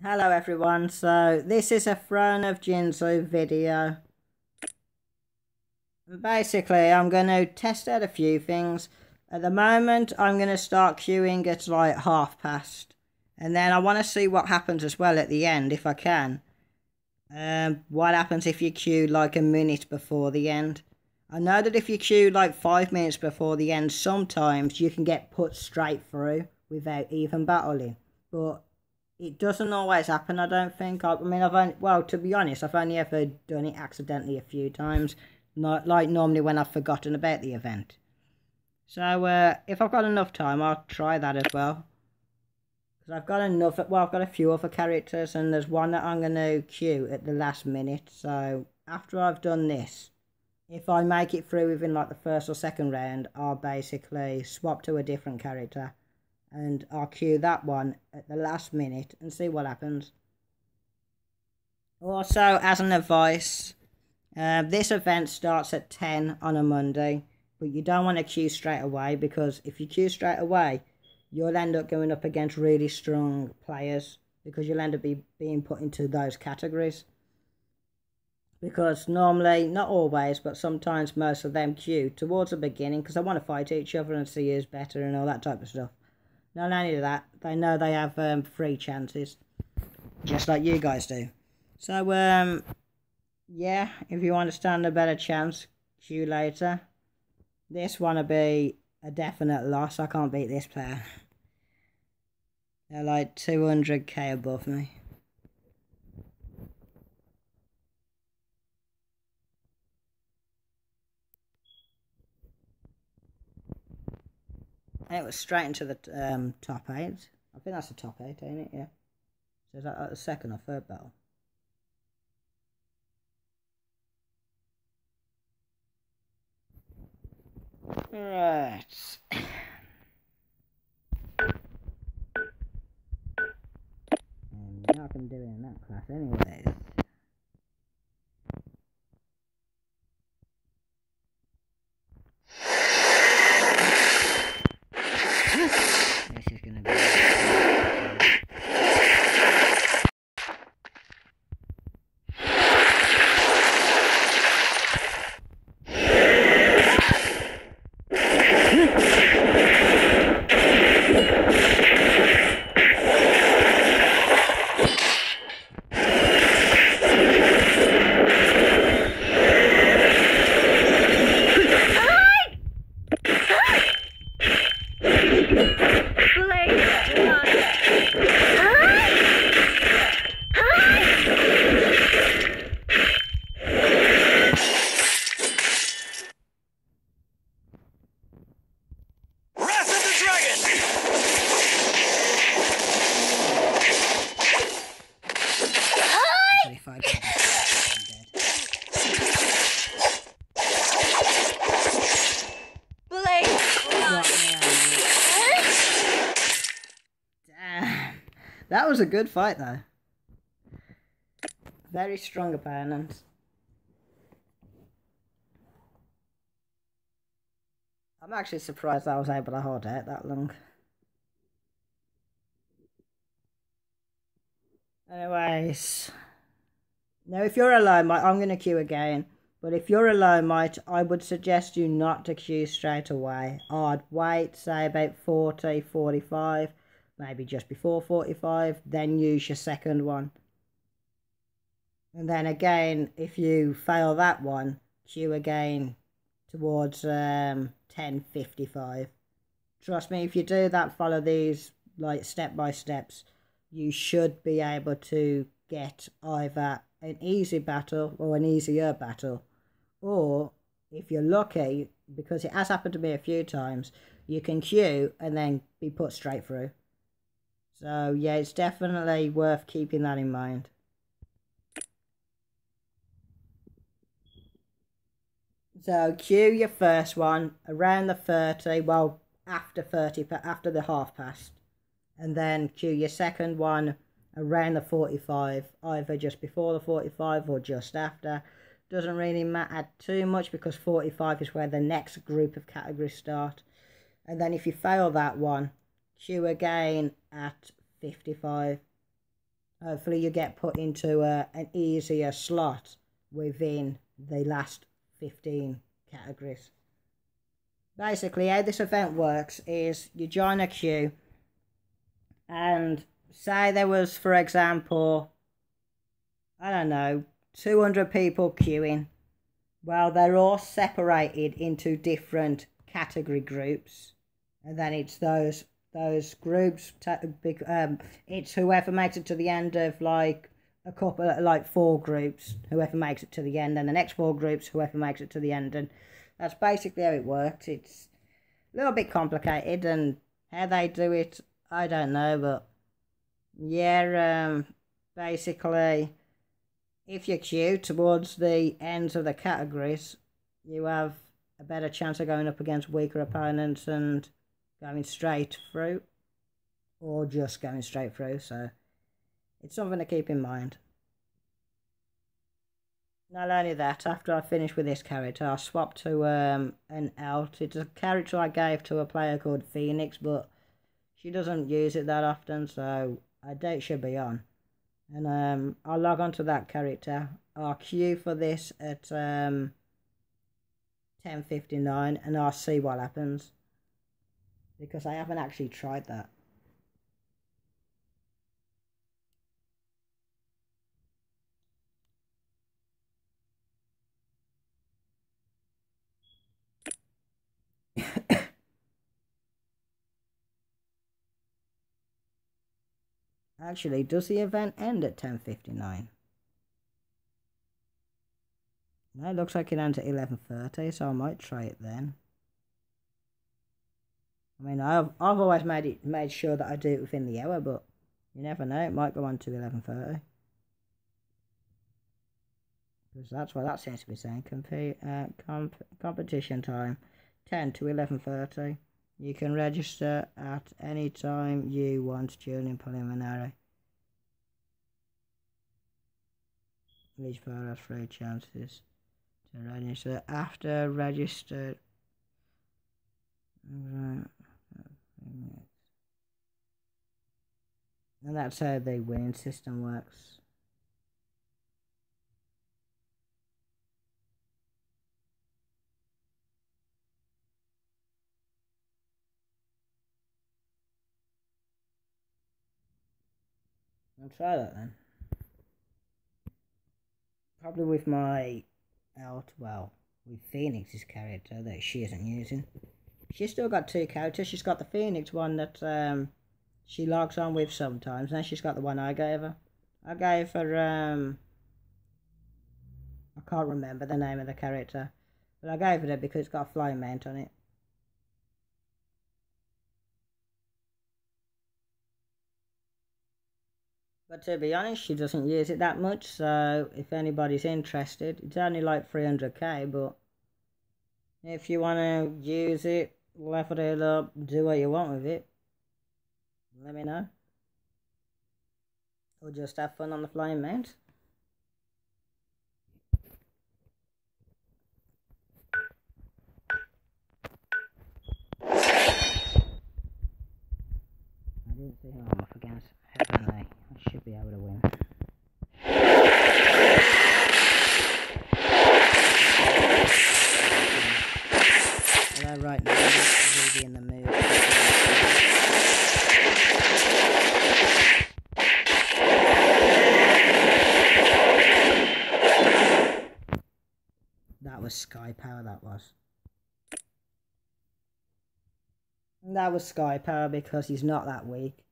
Hello everyone, so this is a Throne of Jianghu video. Basically, I'm going to test out a few things. At the moment, I'm going to start queuing at like past. And then I want to see what happens as well at the end, if I can. What happens if you queue like a minute before the end. I know that if you queue like 5 minutes before the end, sometimes you can get put straight through without even battling. But it doesn't always happen, I don't think. I mean, to be honest, I've only ever done it accidentally a few times. Not like normally when I've forgotten about the event. So, if I've got enough time, I'll try that as well. Because I've got I've got a few other characters, and there's one that I'm going to queue at the last minute. So, after I've done this, if I make it through within like the first or second round, I'll basically swap to a different character. And I'll queue that one at the last minute and see what happens. Also, as an advice, this event starts at 10 on a Monday, but you don't want to queue straight away, because if you queue straight away, you'll end up going up against really strong players, because you'll end up being put into those categories. Because normally, not always, but sometimes most of them queue towards the beginning because they want to fight each other and see who's better and all that type of stuff. Not only that, they know they have free chances, just like you guys do. So, yeah, if you want to stand a better chance, queue later. This one will be a definite loss. I can't beat this player. They're like 200k above me. And it was straight into the top 8. I think that's the top 8, ain't it? Yeah. So is that like the second or third battle? Right. You're not going to do it in that class anyways. This is going to be... That was a good fight though. Very strong opponent. I'm actually surprised I was able to hold out that long. Anyways. Now if you're a low mite, I'm going to queue again. But if you're a low mite, I would suggest you not to queue straight away. I'd wait, say about 40, 45. Maybe just before 45, then use your second one. And then again, if you fail that one, queue again towards 10:55. Trust me, if you do that, follow these like step by steps, you should be able to get either an easy battle or an easier battle. Or if you're lucky, because it has happened to me a few times, you can queue and then be put straight through. So, yeah, it's definitely worth keeping that in mind. So, queue your first one around the 30, well, after the past. And then queue your second one around the 45, either just before the 45 or just after. Doesn't really matter too much, because 45 is where the next group of categories start. And then if you fail that one, queue again at 55. Hopefully you get put into an easier slot within the last 15 categories. Basically, how this event works is you join a queue, and say there was, for example, I don't know, 200 people queuing. Well, they're all separated into different category groups, and then it's those groups. It's whoever makes it to the end of like a couple, like 4 groups. Whoever makes it to the end, and the next 4 groups, whoever makes it to the end, and that's basically how it works. It's a little bit complicated, and how they do it, I don't know, but yeah, basically, if you queue towards the ends of the categories, you have a better chance of going up against weaker opponents and going straight through, or just going straight through, so it's something to keep in mind. Not only that, after I finish with this character, I'll swap to an alt. It's a character I gave to a player called Phoenix, but she doesn't use it that often, so I doubt she'll be on. And I'll log on to that character. I'll queue for this at 10:59, and I'll see what happens, because I haven't actually tried that. Actually, does the event end at 10:59? No, it looks like it ends at 11:30, so I might try it then. I mean, I've always made sure that I do it within the hour, but you never know, it might go on to 11:30. Because that's what that seems to be saying. Competition time, 10 to 11:30. You can register at any time you want during preliminary. Each player has 3 chances to register. After registered, and that's how the winning system works. I'll try that then. Probably with my with Phoenix's character that she isn't using. She's still got 2 characters. She's got the Phoenix one that she logs on with sometimes, and then she's got the one I gave her. I gave her I can't remember the name of the character, but I gave it because it's got a flying mount on it. But to be honest, she doesn't use it that much, so if anybody's interested, it's only like 300k, but if you want to use it, level it up, do what you want with it, let me know. Or just have fun on the flying mount. I didn't see how I'm up against, haven't I? I should be able to win. Although right now I'm really in the mood. That was Sky Power, that was. That was Sky Power because he's not that weak.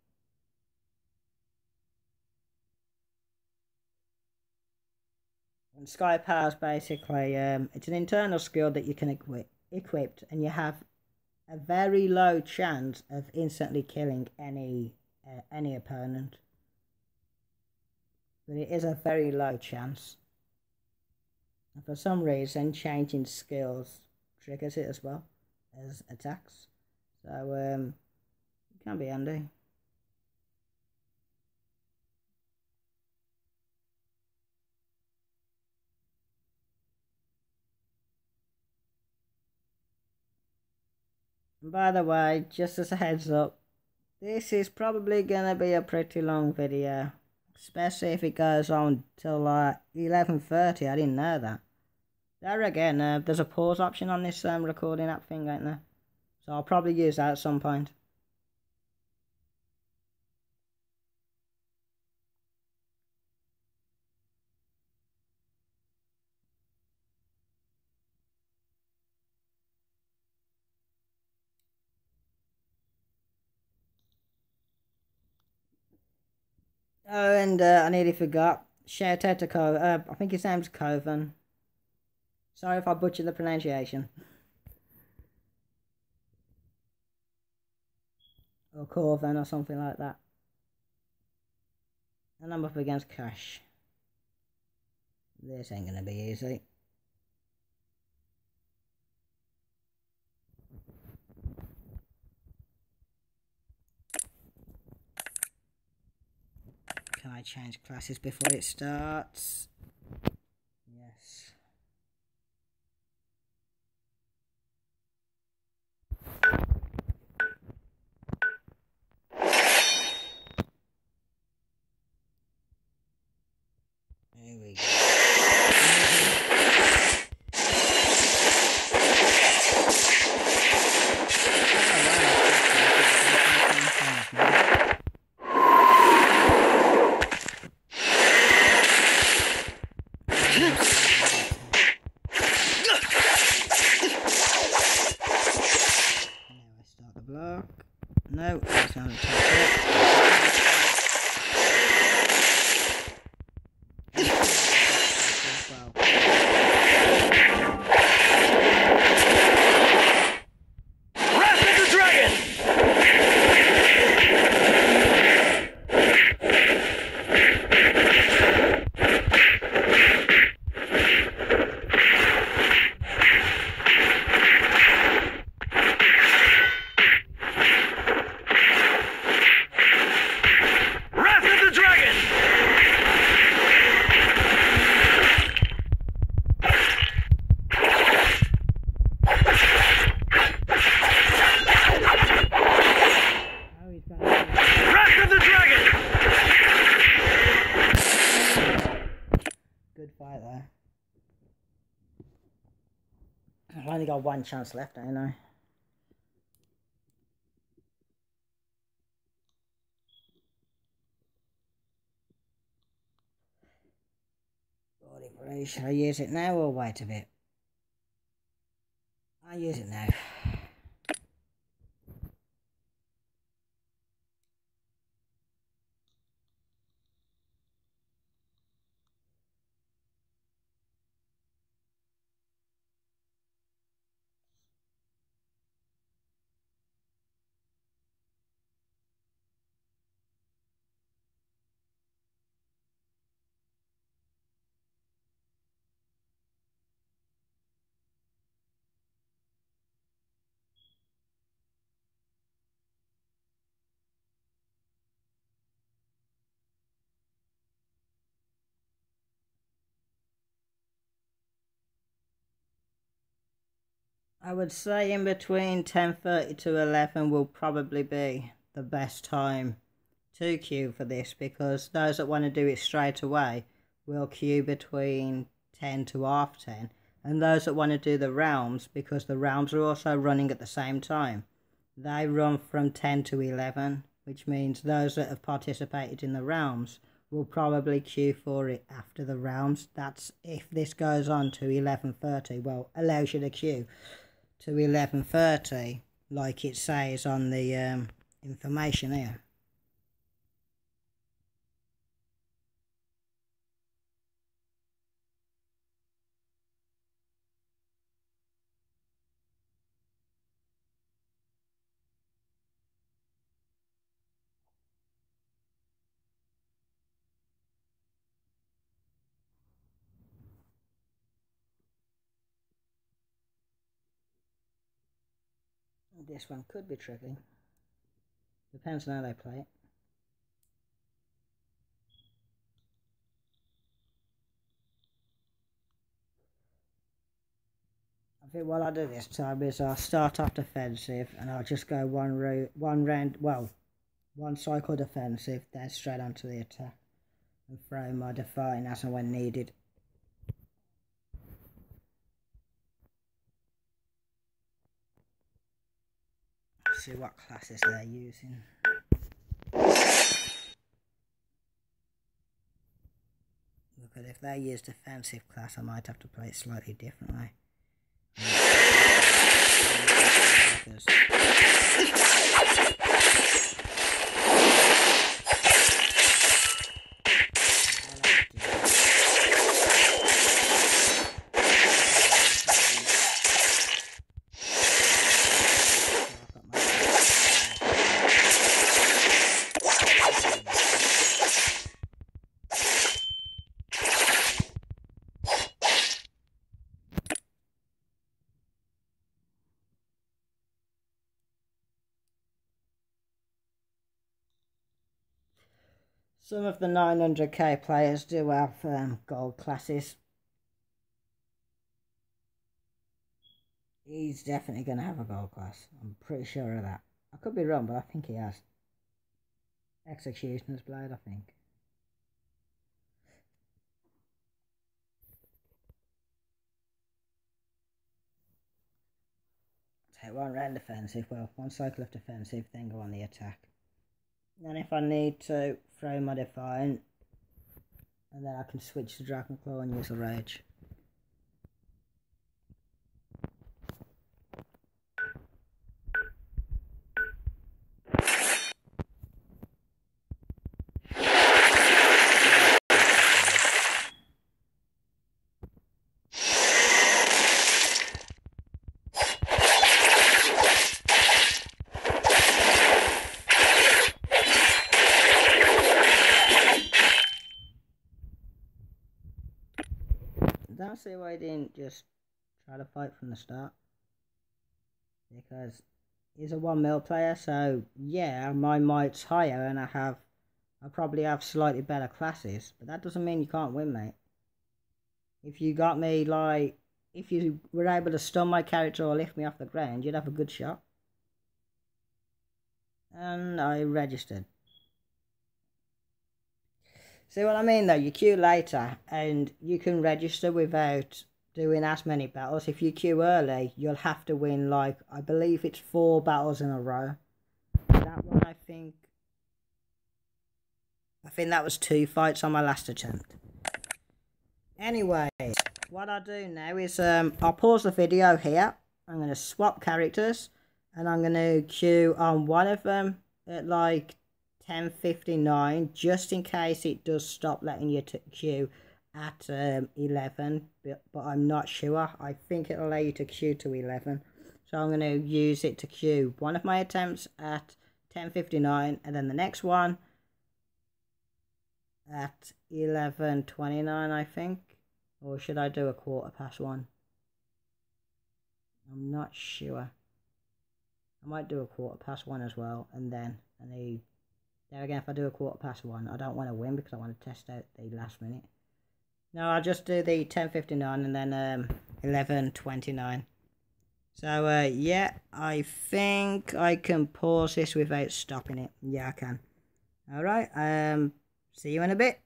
And Sky Power is basically, it's an internal skill that you can equip, and you have a very low chance of instantly killing any opponent. But it is a very low chance. And for some reason, changing skills triggers it as well as attacks. So, it can be handy. And by the way, just as a heads up, this is probably gonna be a pretty long video, Especially if it goes on till like 11:30. I didn't know that. There again, there's a pause option on this recording app thing, ain't there? So I'll probably use that at some point. Oh, and I nearly forgot. Shout out to I think his name's Coven. Sorry if I butchered the pronunciation. Or Corvin or something like that. And I'm up against Cash. This ain't gonna be easy. Can I change classes before it starts? Yes. There we go. No, that's not a I've only got one chance left, ain't I? Should I use it now or wait a bit? I'll use it now. I would say in between 10:30 to 11 will probably be the best time to queue for this, because those that want to do it straight away will queue between 10 to half 10, and those that want to do the realms, because the realms are also running at the same time, they run from 10 to 11, which means those that have participated in the realms will probably queue for it after the realms. That's if this goes on to 11:30, well, allows you to queue to 11:30 like it says on the information here. This one could be tricky. Depends on how they play it. I think what I'll do this time is I'll start off defensive and I'll just go one cycle defensive, then straight onto the attack. and throw modifying as and when needed. Let's see what classes they're using. Look at, if they use defensive class, I might have to play it slightly differently. Some of the 900k players do have gold classes. He's definitely going to have a gold class. I'm pretty sure of that. I could be wrong, but I think he has. Executioner's Blade, I think. Take one round defensive, well, one cycle of defensive, then go on the attack. And if I need to, throw modifying, and then I can switch to Dragon Claw and use a Rage. I don't see why he didn't just try to fight from the start, because he's a 1 mil player, so yeah, my might's higher and I probably have slightly better classes, but that doesn't mean you can't win, mate. If you got me, like, if you were able to stun my character or lift me off the ground, you'd have a good shot. And I registered. See what I mean though? You queue later and you can register without doing as many battles. If you queue early, you'll have to win, like, I believe it's 4 battles in a row. That one, I think that was 2 fights on my last attempt. Anyway, what I'll do now is I'll pause the video here. I'm going to swap characters and I'm going to queue on one of them at like 10:59, just in case it does stop letting you queue at 11, but I'm not sure. I think it'll allow you to queue to 11, so I'm going to use it to queue one of my attempts at 10:59 and then the next one at 11:29, I think. Or should I do a 1:15? I'm not sure. I might do a 1:15 as well, and then there again, if I do a 1:15, I don't want to win because I want to test out the last minute. No, I'll just do the 10:59 and then 11:29. So yeah, I think I can pause this without stopping it. Yeah, I can. Alright, see you in a bit.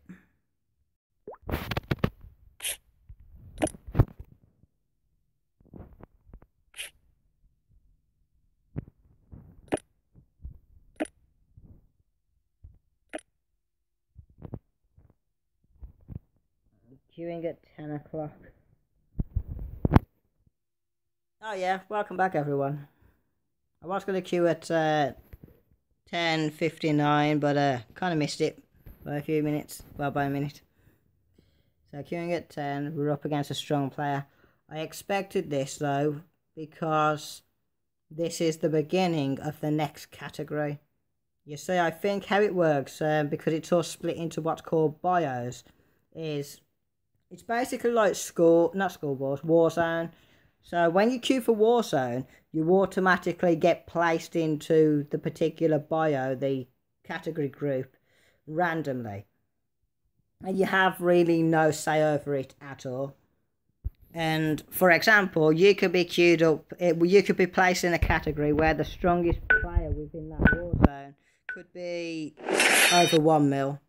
Queuing at 10 o'clock. Oh yeah, welcome back everyone. I was going to queue at 10:59, but kind of missed it by a few minutes. Well, by a minute. So queuing at 10, we're up against a strong player. I expected this though, because this is the beginning of the next category. You see, I think how it works, because it's all split into what's called bios, is it's basically like not School Wars, Warzone. So when you queue for Warzone, you automatically get placed into the particular bio, the category group, randomly. And you have really no say over it at all. And for example, you could be queued up, you could be placed in a category where the strongest player within that Warzone could be over 1 mil.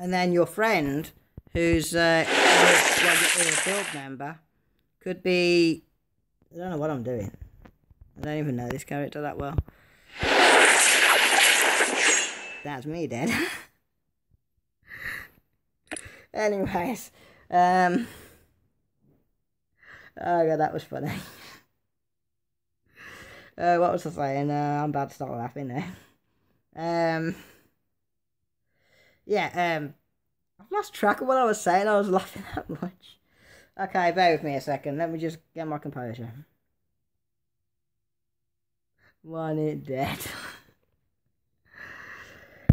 And then your friend, who's a guild member, could be... I don't know what I'm doing. I don't even know this character that well. That's me dead. Anyways, oh god, that was funny. What was I saying? I'm about to start laughing now. Yeah, I've lost track of what I was saying. I was laughing that much. Okay, bear with me a second. Let me just get my composure. Want it dead.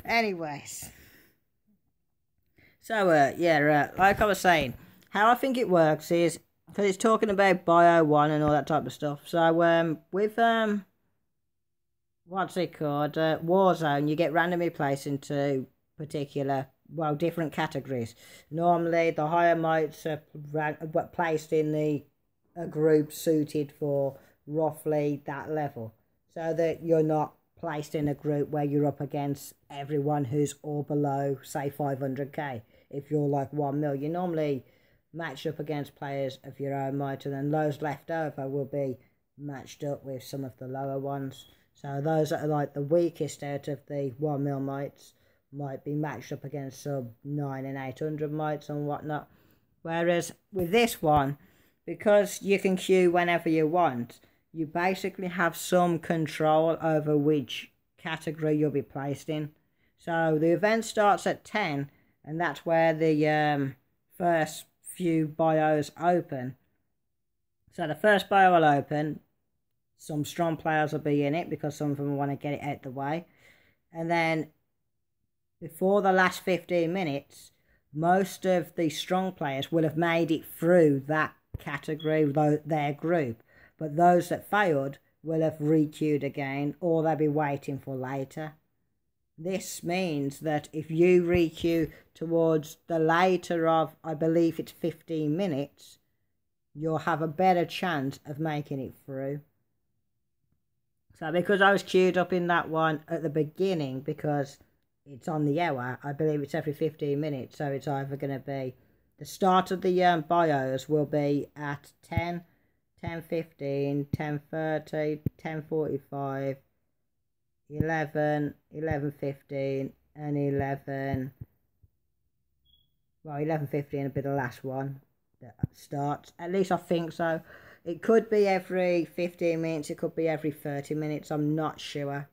Anyways. So, yeah, like I was saying, how I think it works is, because it's talking about Bio 1 and all that type of stuff. So, with, what's it called? Warzone, you get randomly placed into particular, well, different categories. Normally, the higher mites are placed in a group suited for roughly that level. So that you're not placed in a group where you're up against everyone who's all below, say, 500k. If you're like 1 mil, you normally match up against players of your own might, and then those left over will be matched up with some of the lower ones. So those that are like the weakest out of the 1 mil mites might be matched up against sub 9 and 800 mites and whatnot. Whereas with this one, because you can queue whenever you want, you basically have some control over which category you'll be placed in. So the event starts at 10, and that's where the first few bios open. So the first bio will open. Some strong players will be in it because some of them want to get it out the way. And then before the last 15 minutes, most of the strong players will have made it through that category, their group. But those that failed will have re-queued again, or they'll be waiting for later. This means that if you re-queue towards the later of, I believe it's 15 minutes, you'll have a better chance of making it through. So because I was queued up in that one at the beginning, because it's on the hour, I believe it's every 15 minutes, so it's either going to be, the start of the bios will be at 10, 10:15, 10:30, 10:45, 11, 11:15, and 11. Well, 11:15 will be the last one that starts. At least I think so. It could be every 15 minutes. It could be every 30 minutes. I'm not sure.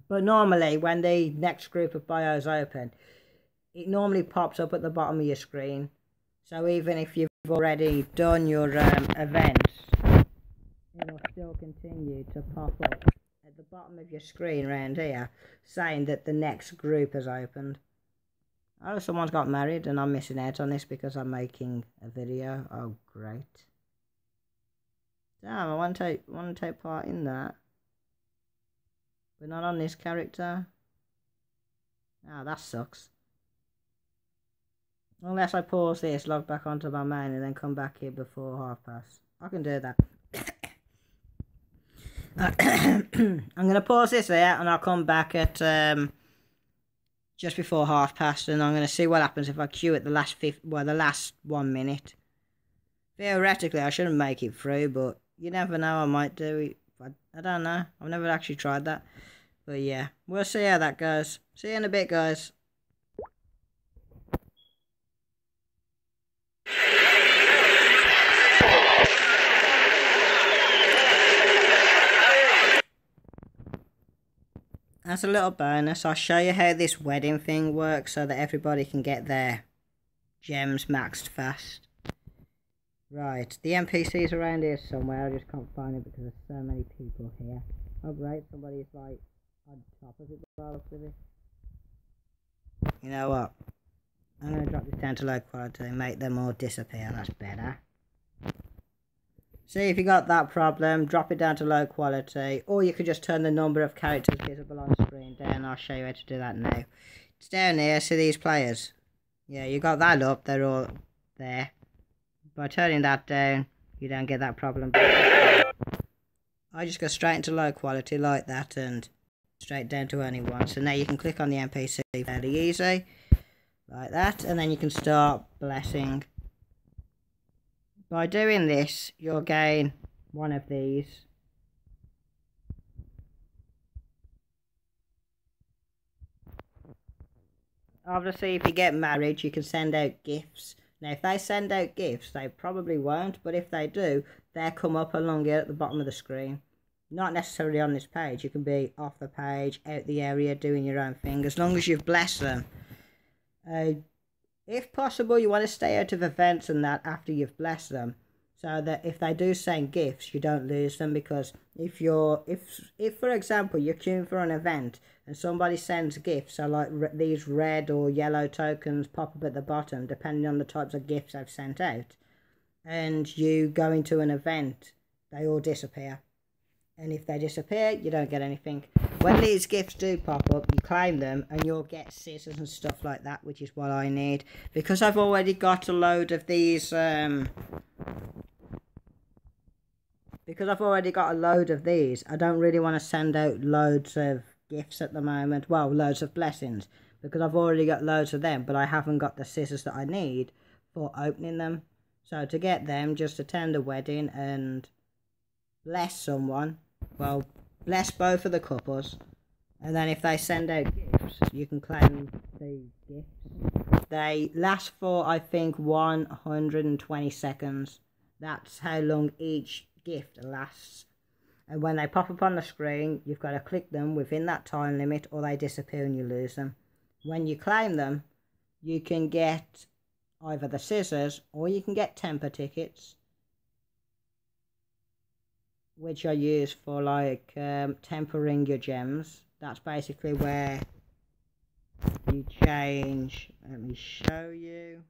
But normally, when the next group of bios open, it normally pops up at the bottom of your screen. So even if you've already done your events, it will still continue to pop up at the bottom of your screen around here, saying that the next group has opened. Oh, someone's got married and I'm missing out on this because I'm making a video. Oh, great. Damn, I want to take part in that. But not on this character. Ah, that sucks. Unless I pause this, log back onto my main, and then come back here before past. I can do that. I'm going to pause this there, and I'll come back at just before past, and I'm going to see what happens if I queue at the last the last 1 minute. Theoretically, I shouldn't make it through, but you never know, I might do it. I don't know. I've never actually tried that. But yeah, we'll see how that goes. See you in a bit, guys. As a little bonus, I'll show you how this wedding thing works so that everybody can get their gems maxed fast. Right, the NPC's around here somewhere, I just can't find it because there's so many people here. Oh great, somebody's like on top of it by the look of it. You know what? I'm going to drop this down to low quality and make them all disappear, that's better. See, if you got that problem, drop it down to low quality, or you could just turn the number of characters visible on screen down. I'll show you how to do that now. It's down here, see these players? Yeah, you got that up, they're all there. By turning that down, you don't get that problem. I just go straight into low quality like that and straight down to only one. So now you can click on the NPC fairly easy. like that, and then you can start blessing. By doing this, you'll gain one of these. Obviously, if you get married, you can send out gifts. Now, if they send out gifts, they probably won't, but if they do, they'll come up along here at the bottom of the screen. Not necessarily on this page. You can be off the page, out the area, doing your own thing, as long as you've blessed them. If possible, you want to stay out of events and that after you've blessed them, so that if they do send gifts, you don't lose them. Because if for example you're queuing for an event and somebody sends gifts, so like these red or yellow tokens pop up at the bottom depending on the types of gifts I've sent out, and you go into an event, they all disappear. And if they disappear, you don't get anything. When these gifts do pop up, you claim them and you'll get scissors and stuff like that, which is what I need. Because I've already got a load of these, I don't really want to send out loads of gifts at the moment. Well, loads of blessings. Because I've already got loads of them, but I haven't got the scissors that I need for opening them. So to get them, just attend a wedding and bless someone. Well, bless both of the couples, and then if they send out gifts, you can claim the gifts. They last for, I think, 120 seconds. That's how long each gift lasts. And when they pop up on the screen, you've got to click them within that time limit, or they disappear and you lose them. When you claim them, you can get either the scissors, or you can get temper tickets, which are used for like tempering your gems. That's basically where you change, let me show you,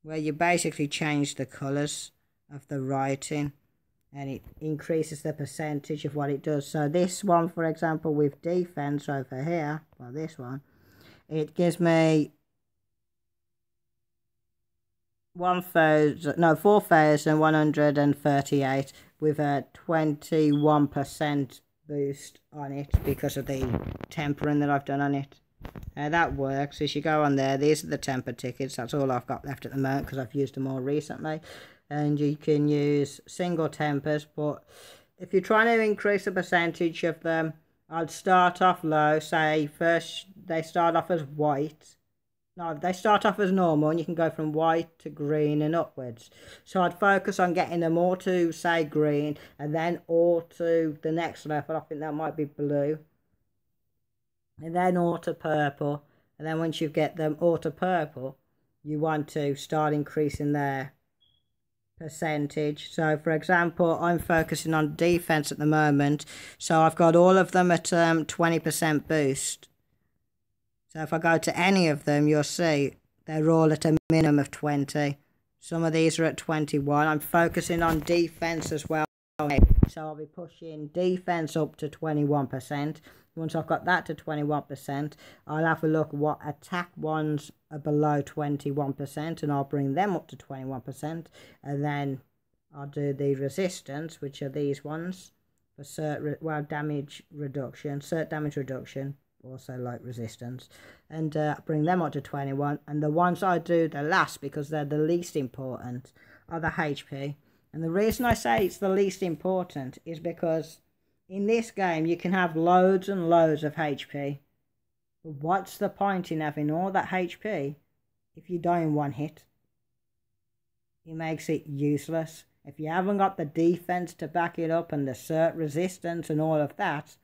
where you basically change the colours of the writing, and it increases the percentage of what it does. So this one, for example, with defense over here, well, this one, it gives me 4,138 with a 21% boost on it because of the tempering that I've done on it. That works. As you go on there, these are the temper tickets. That's all I've got left at the moment because I've used them all recently. And you can use single tempers, but if you're trying to increase the percentage of them, I'd start off low. Say first they start off as white. No, they start off as normal, and you can go from white to green and upwards. So I'd focus on getting them all to, say, green, and then all to the next level. I think that might be blue. And then all to purple. And then once you get them all to purple, you want to start increasing their percentage. So, for example, I'm focusing on defense at the moment. So I've got all of them at 20% boost. So if I go to any of them, you'll see they're all at a minimum of 20. Some of these are at 21. I'm focusing on defense as well. So I'll be pushing defense up to 21%. Once I've got that to 21%, I'll have a look what attack ones are below 21%, and I'll bring them up to 21%. And then I'll do the resistance, which are these ones, for cert, well, damage reduction, also like resistance, and bring them up to 21. And the ones I do the last, because they're the least important, are the HP. And the reason I say it's the least important is because in this game you can have loads and loads of HP, but what's the point in having all that HP if you die in one hit? It makes it useless. If you haven't got the defense to back it up and the cert resistance and all of that,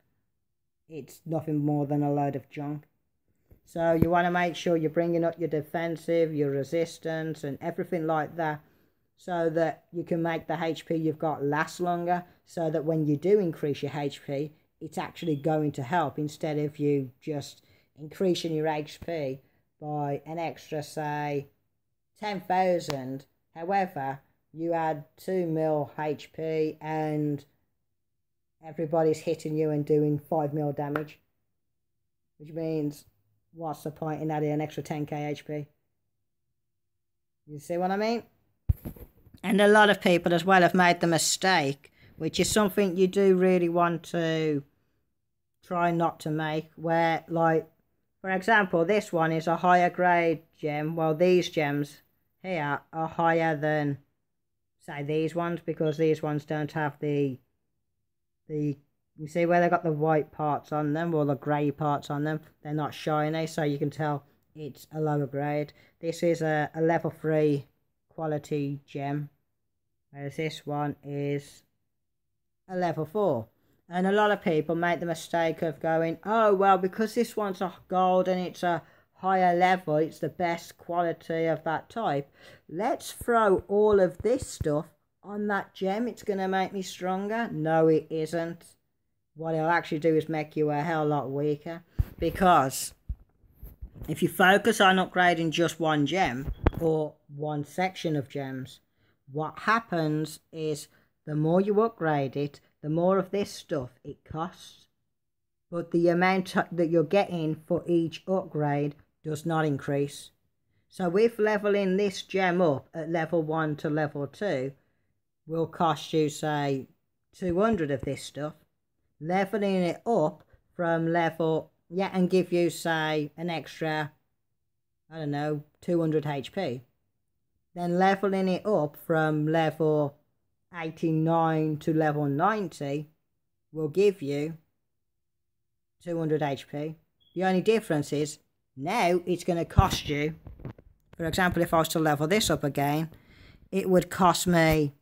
it's nothing more than a load of junk. So you want to make sure you're bringing up your defensive, your resistance and everything like that, so that you can make the HP you've got last longer, so that when you do increase your HP, it's actually going to help, instead of you just increasing your HP by an extra, say, 10,000. However, you add 2 mil HP and everybody's hitting you and doing 5 mil damage, which means what's the point in adding an extra 10k HP? You see what I mean? And a lot of people as well have made the mistake, which is something you do really want to try not to make, where, like, For example, this one is a higher grade gem. Well, these gems here are higher than, say, these ones, because these ones don't have the you see where they've got the white parts on them, or the grey parts on them. They're not shiny, so you can tell it's a lower grade. This is a level 3 quality gem, whereas this one is a level 4. And a lot of people make the mistake of going, oh, well, because this one's a gold and it's a higher level, it's the best quality of that type, let's throw all of this stuff on that gem, it's going to make me stronger. No, it isn't. What it'll actually do is make you a hell lot weaker, because if you focus on upgrading just one gem or one section of gems, what happens is the more you upgrade it, the more of this stuff it costs, but the amount that you're getting for each upgrade does not increase. So if leveling this gem up at level 1 to level 2 will cost you, say, 200 of this stuff, leveling it up from level, and give you, say, an extra, I don't know, 200 HP. Then leveling it up from level 89 to level 90 will give you 200 HP. The only difference is now it's going to cost you, for example, if I was to level this up again, it would cost me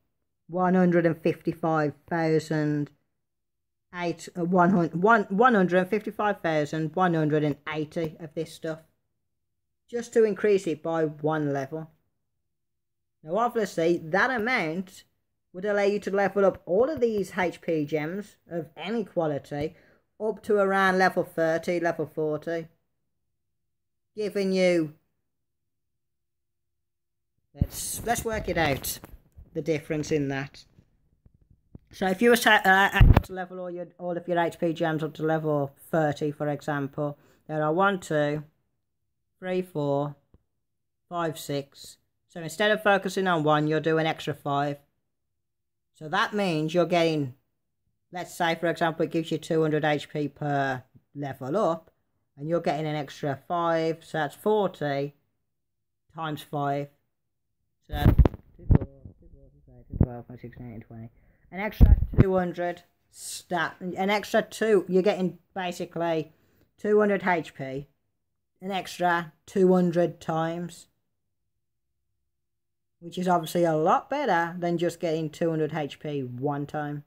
155,180 of this stuff, just to increase it by 1 level. Now obviously that amount would allow you to level up all of these HP gems of any quality up to around level 30, level 40, giving you, let's work it out, the difference in that. So if you were to level all of your HP gems up to level 30, for example, there are 1, 2, 3, 4, 5, 6. So instead of focusing on 1, you'll do an extra 5. So that means you're getting, let's say, for example, it gives you 200 HP per level up, and you're getting an extra 5, so that's 40 times 5. So 2, 4, 12, 16, 18, 20. An extra 200 an extra 2, you're getting basically 200 HP, an extra 200 times, which is obviously a lot better than just getting 200 HP one time.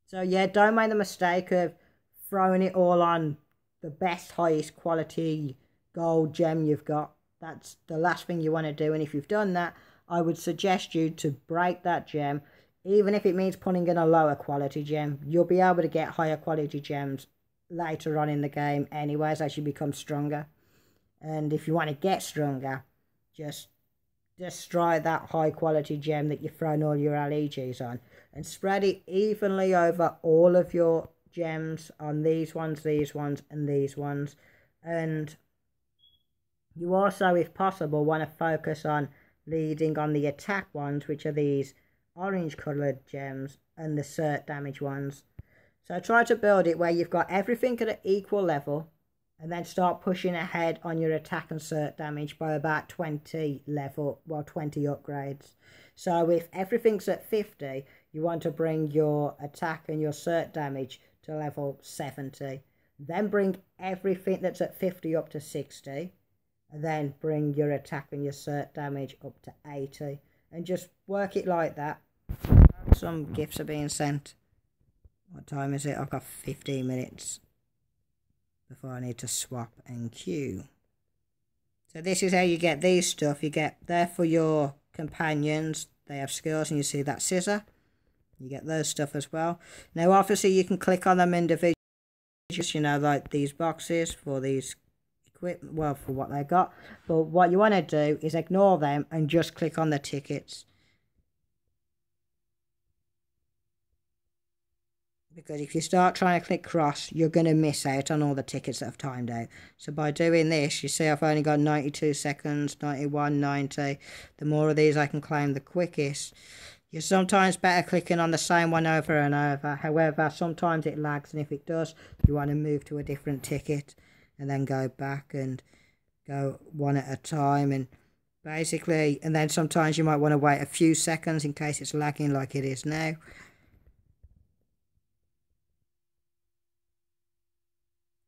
So yeah, don't make the mistake of throwing it all on the best, highest quality gold gem you've got. That's the last thing you want to do, and if you've done that, I would suggest you to break that gem. Even if it means putting in a lower quality gem, you'll be able to get higher quality gems later on in the game anyways as you become stronger. And if you want to get stronger, just destroy that high quality gem that you've thrown all your LEGs on, and spread it evenly over all of your gems on these ones, and these ones. And you also, if possible, want to focus on leading on the attack ones, which are these orange coloured gems, and the cert damage ones. So try to build it where you've got everything at an equal level, and then start pushing ahead on your attack and cert damage by about 20 upgrades. So if everything's at 50, you want to bring your attack and your cert damage to level 70. Then bring everything that's at 50 up to 60. And then bring your attack and your cert damage up to 80. And just work it like that. Some gifts are being sent. What time is it? I've got 15 minutes before I need to swap and queue. So this is how you get these stuff. You get there for your companions. They have skills, and you see that scissor. You get those stuff as well. Now obviously you can click on them individually, you know, like these boxes for these equipment, well, for what they got. But what you want to do is ignore them and just click on the tickets. Because if you start trying to click cross, you're going to miss out on all the tickets that have timed out. So by doing this, you see I've only got 92 seconds, 91, 90. The more of these I can claim, the quickest. You're sometimes better clicking on the same one over and over. However, sometimes it lags, and if it does, you want to move to a different ticket. and then go back and go one at a time, and basically, and then sometimes you might want to wait a few seconds in case it's lagging like it is now.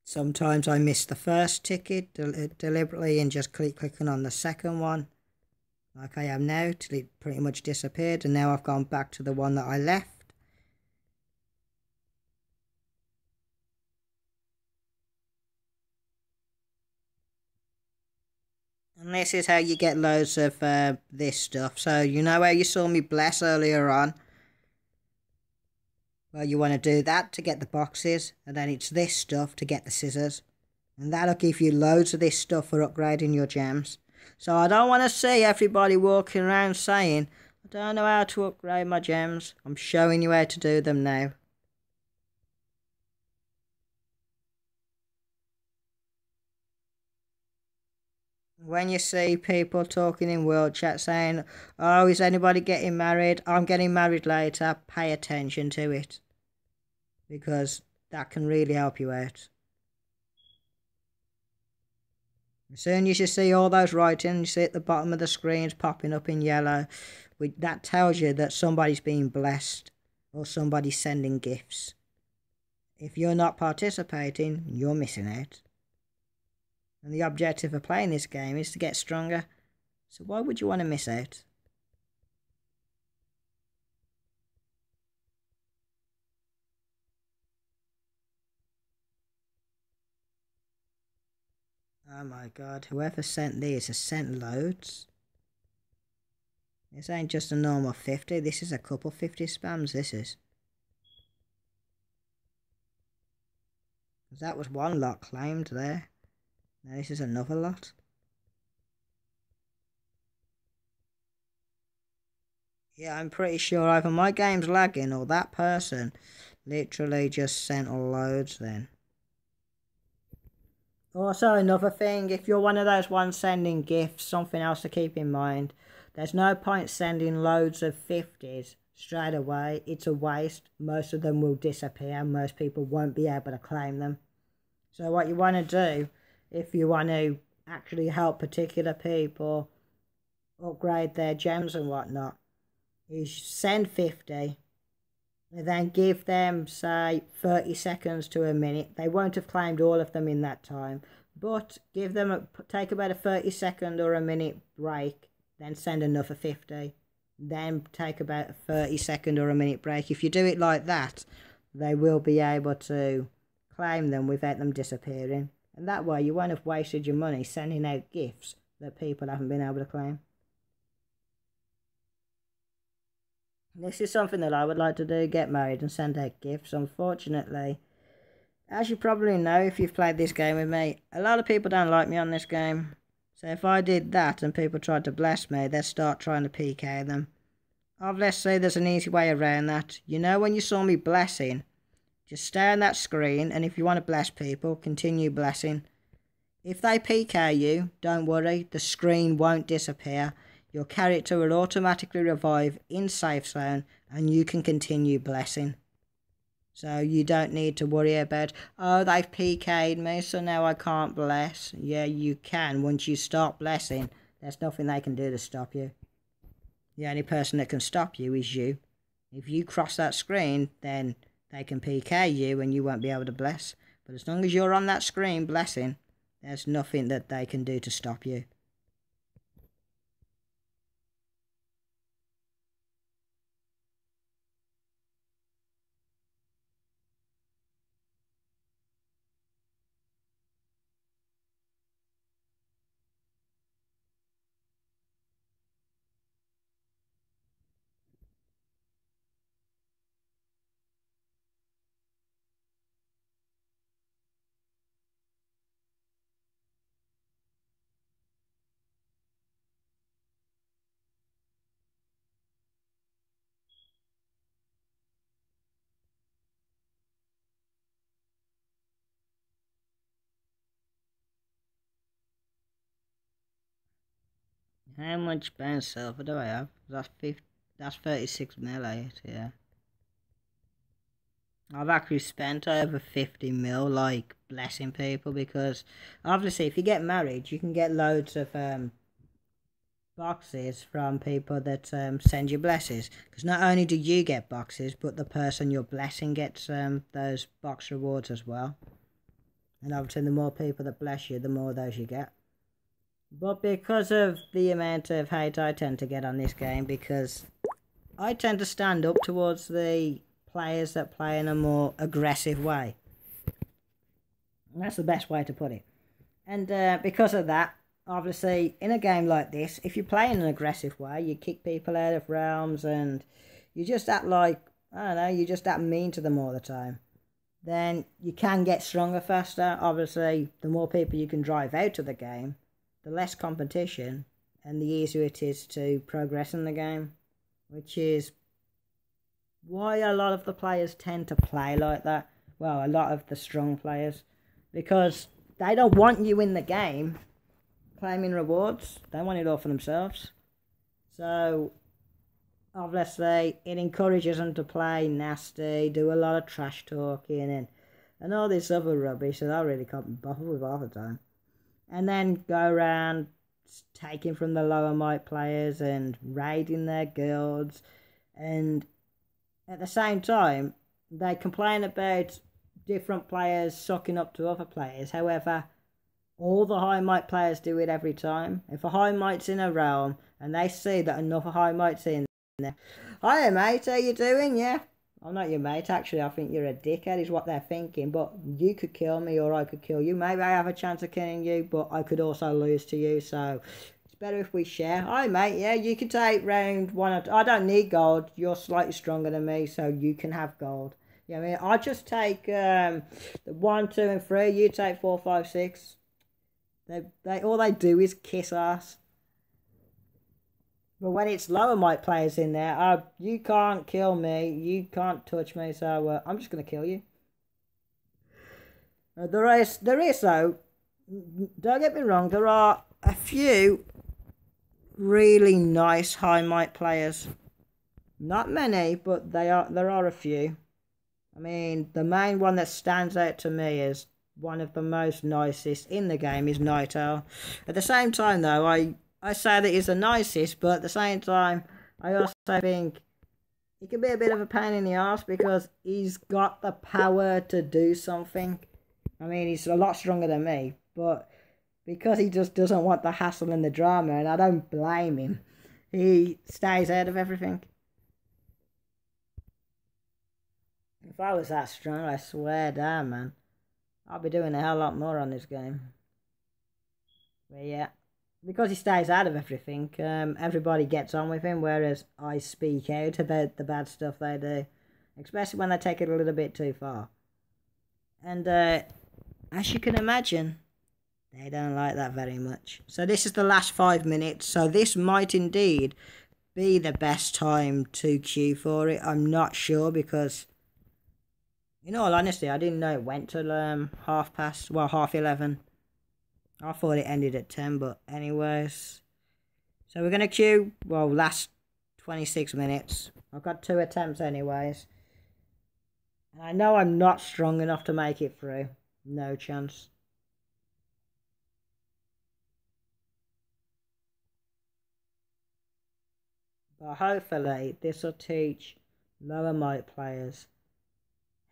Sometimes I miss the first ticket deliberately and just clicking on the second one, like I am now, till it pretty much disappeared, and now I've gone back to the one that I left. And this is how you get loads of this stuff. So you know how you saw me bless earlier on? Well, you want to do that to get the boxes, and then it's this stuff to get the scissors. And that'll give you loads of this stuff for upgrading your gems. So I don't want to see everybody walking around saying, I don't know how to upgrade my gems. I'm showing you how to do them now. When you see people talking in world chat saying, oh, is anybody getting married? I'm getting married later. Pay attention to it, because that can really help you out. As soon as you see all those writings, you see at the bottom of the screens popping up in yellow, that tells you that somebody's being blessed or somebody's sending gifts. If you're not participating, you're missing out. And the objective of playing this game is to get stronger. So why would you want to miss out? Oh my god, whoever sent these has sent loads. This ain't just a normal 50, this is a couple 50 spams, this is. That was one lot claimed there. Now this is another lot. Yeah, I'm pretty sure either my game's lagging or that person literally just sent loads then. Also, another thing, if you're one of those ones sending gifts, something else to keep in mind, there's no point sending loads of 50s straight away. It's a waste. Most of them will disappear. Most people won't be able to claim them. So what you want to do, if you want to actually help particular people upgrade their gems and whatnot, is send 50 and then give them, say, 30 seconds to a minute. They won't have claimed all of them in that time, but give them take about a 30-second or a minute break, then send another 50. Then take about a 30-second or a minute break. If you do it like that, they will be able to claim them without them disappearing. And that way you won't have wasted your money sending out gifts that people haven't been able to claim. This is something that I would like to do, get married and send out gifts. Unfortunately, as you probably know if you've played this game with me, a lot of people don't like me on this game. So if I did that and people tried to bless me, they'd start trying to PK them. Let's say there's an easy way around that. You know when you saw me blessing, just stay on that screen, and if you want to bless people, continue blessing. If they PK you, don't worry, the screen won't disappear. Your character will automatically revive in safe zone and you can continue blessing. So you don't need to worry about, oh, they've PK'd me, so now I can't bless. Yeah, you can. Once you start blessing, there's nothing they can do to stop you. The only person that can stop you is you. If you cross that screen, then they can PK you and you won't be able to bless. But as long as you're on that screen blessing, there's nothing that they can do to stop you. How much bounce silver do I have? That's 36 melee, yeah. I've actually spent over 50 mil, like, blessing people, because obviously if you get married, you can get loads of boxes from people that send you blessings. Because not only do you get boxes, but the person you're blessing gets those box rewards as well. And obviously the more people that bless you, the more those you get. But because of the amount of hate I tend to get on this game, because I tend to stand up towards the players that play in a more aggressive way. And that's the best way to put it. And because of that, obviously, in a game like this, if you play in an aggressive way, you kick people out of realms and you just act like, I don't know, you just act mean to them all the time, then you can get stronger faster. Obviously, the more people you can drive out of the game, the less competition and the easier it is to progress in the game, which is why a lot of the players tend to play like that. Well, a lot of the strong players, because they don't want you in the game claiming rewards. They want it all for themselves. So obviously it encourages them to play nasty, do a lot of trash talking and all this other rubbish that I really can't bother with all the time. And then go around taking from the lower might players and raiding their guilds, and at the same time they complain about different players sucking up to other players. However, all the high might players do it every time. If a high might's in a realm and they see that another high might's in there, "Hiya mate, how you doing? Yeah, I'm not your mate actually, I think you're a dickhead," is what they're thinking. But you could kill me or I could kill you. Maybe I have a chance of killing you, but I could also lose to you, so it's better if we share. "Hi mate, yeah, you can take round one of... I don't need gold, you're slightly stronger than me, so you can have gold." Yeah, I mean, I'll just take the 1, 2 and 3, you take 4, 5, 6. They all they do is kiss ass. But when it's lower might players in there, you can't kill me, you can't touch me, so I'm just going to kill you. There is though, don't get me wrong, there are a few really nice high might players. Not many, but there are a few. I mean, the main one that stands out to me is one of the most nicest in the game is Night Owl. At the same time though, I say that he's the nicest, but at the same time I also think he can be a bit of a pain in the arse because he's got the power to do something. I mean, he's a lot stronger than me, but because he just doesn't want the hassle and the drama, and I don't blame him, he stays out of everything. If I was that strong, I swear down, man, I'll be doing a hell lot more on this game. But yeah, because he stays out of everything, everybody gets on with him, whereas I speak out about the bad stuff they do, especially when they take it a little bit too far. And as you can imagine, they don't like that very much. So this is the last 5 minutes, so this might indeed be the best time to queue for it. I'm not sure because, in all honesty, I didn't know it went till half 11. I thought it ended at 10, but anyways. So we're going to queue, well, last 26 minutes. I've got 2 attempts anyways. And I know I'm not strong enough to make it through. No chance. But hopefully this will teach lower might players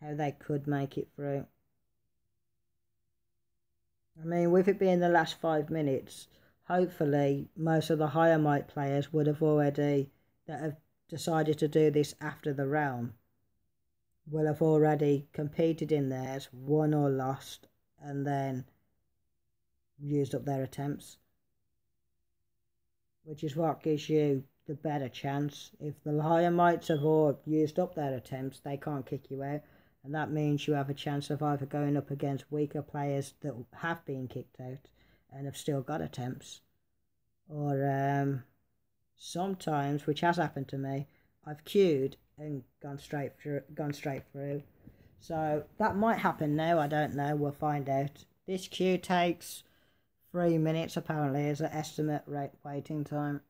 how they could make it through. I mean, with it being the last 5 minutes, hopefully most of the higher might players would have already, that have decided to do this after the realm, will have already competed in theirs, won or lost, and then used up their attempts. Which is what gives you the better chance. If the higher mights have all used up their attempts, they can't kick you out. And that means you have a chance of either going up against weaker players that have been kicked out and have still got attempts. Or sometimes, which has happened to me, I've queued and gone straight through. So that might happen now, I don't know, we'll find out. This queue takes 3 minutes apparently as an estimate waiting time.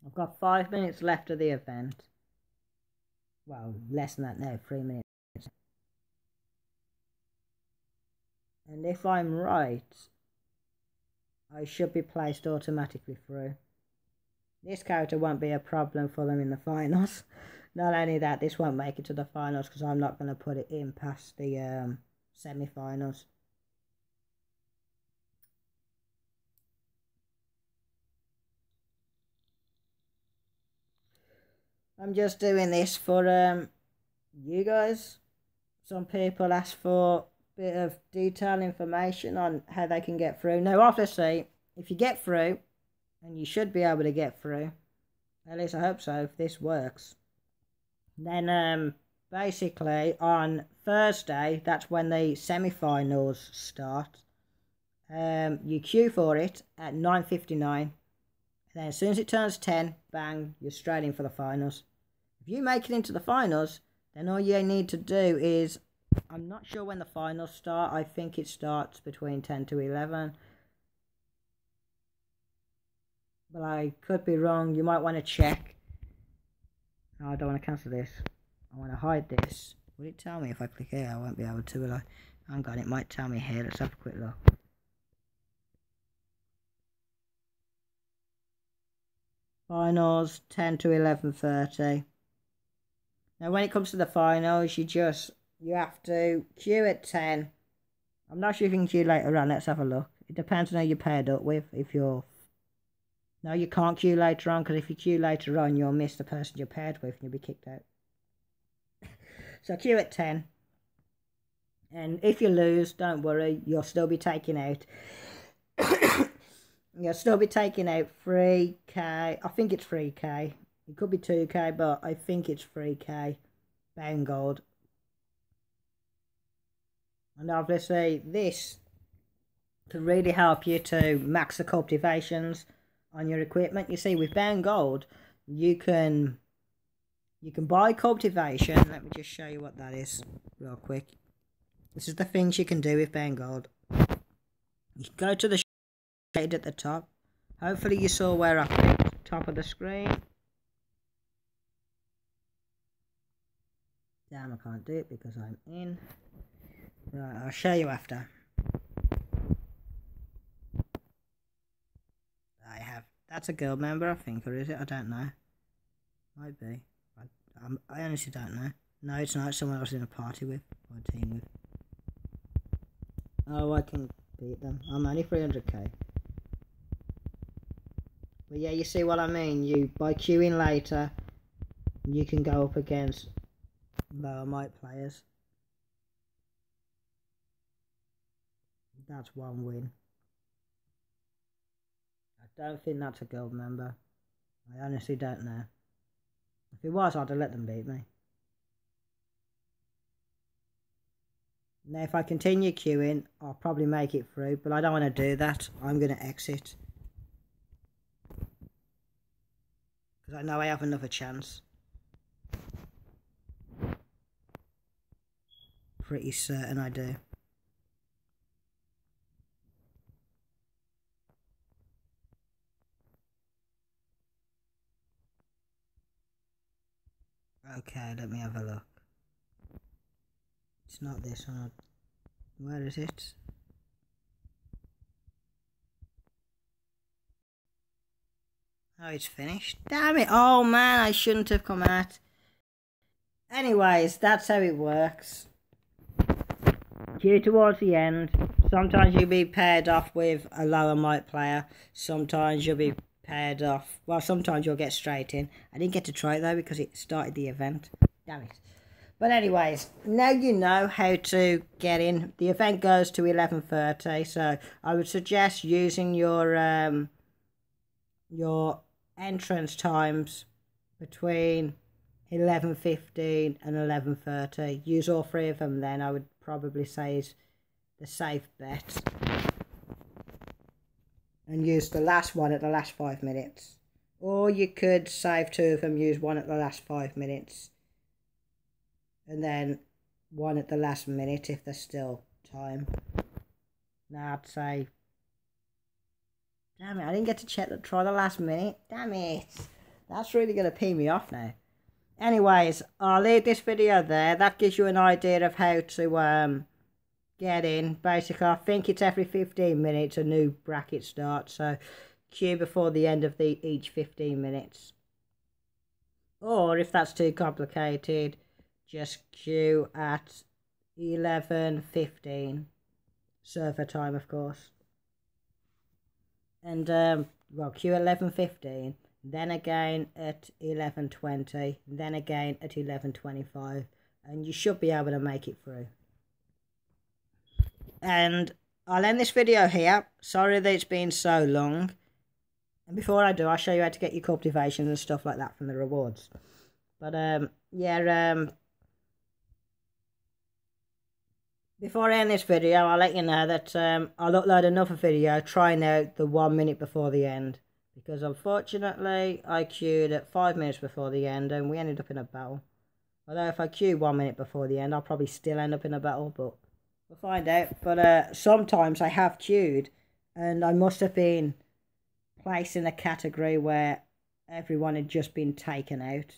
I've got 5 minutes left of the event. Well, less than that now, 3 minutes. And if I'm right, I should be placed automatically through. This character won't be a problem for them in the finals. Not only that, this won't make it to the finals because I'm not going to put it in past the semi-finals. I'm just doing this for you guys. Some people ask for a bit of detailed information on how they can get through. Now, obviously, if you get through, and you should be able to get through, at least I hope so, if this works, then basically on Thursday, that's when the semi-finals start. You queue for it at 9:59, and then as soon as it turns 10, bang, you're straight in for the finals. If you make it into the finals, then all you need to do is, I'm not sure when the finals start, I think it starts between 10 to 11. But I could be wrong, you might want to check. No, I don't want to cancel this. I want to hide this. Will it tell me if I click here? I won't be able to, will I? Hang on, it might tell me here. Let's have a quick look. Finals, 10 to 11:30. Now, when it comes to the finals, you have to queue at 10. I'm not sure if you can queue later on. Let's have a look. It depends on who you're paired up with. If you're... No, you can't queue later on, because if you queue later on, you'll miss the person you're paired with and you'll be kicked out. So queue at 10. And if you lose, don't worry, you'll still be taking out... You'll still be taking out 3k. I think it's 3k. It could be 2k, but I think it's 3k bound gold. And obviously, this can really help you to max the cultivations on your equipment. You see, with bound gold, you can buy cultivation. Let me just show you what that is real quick. This is the things you can do with bound gold. You can go to the shade at the top. Hopefully you saw where I clicked, top of the screen. Damn, I can't do it because I'm in. Right, I'll show you after. I have. That's a guild member, I think, or is it? I don't know. Might be. I honestly don't know. No, it's not. It's someone I was in a party with, or a team with. Oh, I can beat them. I'm only 300k. But yeah, you see what I mean? By queuing later, you can go up against lower might players. That's one win. I don't think that's a guild member. I honestly don't know. If it was, I'd have let them beat me. Now, if I continue queuing, I'll probably make it through, but I don't want to do that. I'm going to exit. Because I know I have another chance. Pretty certain I do. Okay, let me have a look. It's not this one. Where is it? Oh, it's finished. Damn it. Oh, man, I shouldn't have come out. Anyways, that's how it works. Queue towards the end. Sometimes you'll be paired off with a lower might player. Sometimes you'll be paired off. Well, sometimes you'll get straight in. I didn't get to try it, though, because it started the event. Damn it. But anyways, now you know how to get in. The event goes to 11:30, so I would suggest using your entrance times between 11:15 and 11:30. Use all three of them then. I would probably say is the safe bet. And use the last one at the last 5 minutes. Or you could save two of them, use one at the last 5 minutes. And then one at the last minute if there's still time. Now I'd say... Damn it, I didn't get to try the last minute. Damn it. That's really going to pee me off now. Anyways, I'll leave this video there. That gives you an idea of how to get in. Basically, I think it's every 15 minutes a new bracket starts, so queue before the end of each 15 minutes. Or if that's too complicated, just queue at 11:15 server time, of course. And well, queue at 11:15, then again at 11:20, then again at 11:25, and you should be able to make it through. And I'll end this video here. Sorry that it's been so long. And before I do, I'll show you how to get your cultivation and stuff like that from the rewards. But yeah, before I end this video, I'll let you know that I'll upload another video trying out the 1 minute before the end. Because unfortunately, I queued at 5 minutes before the end and we ended up in a battle. Although if I queue 1 minute before the end, I'll probably still end up in a battle, but we'll find out. But sometimes I have queued and I must have been placed in a category where everyone had just been taken out.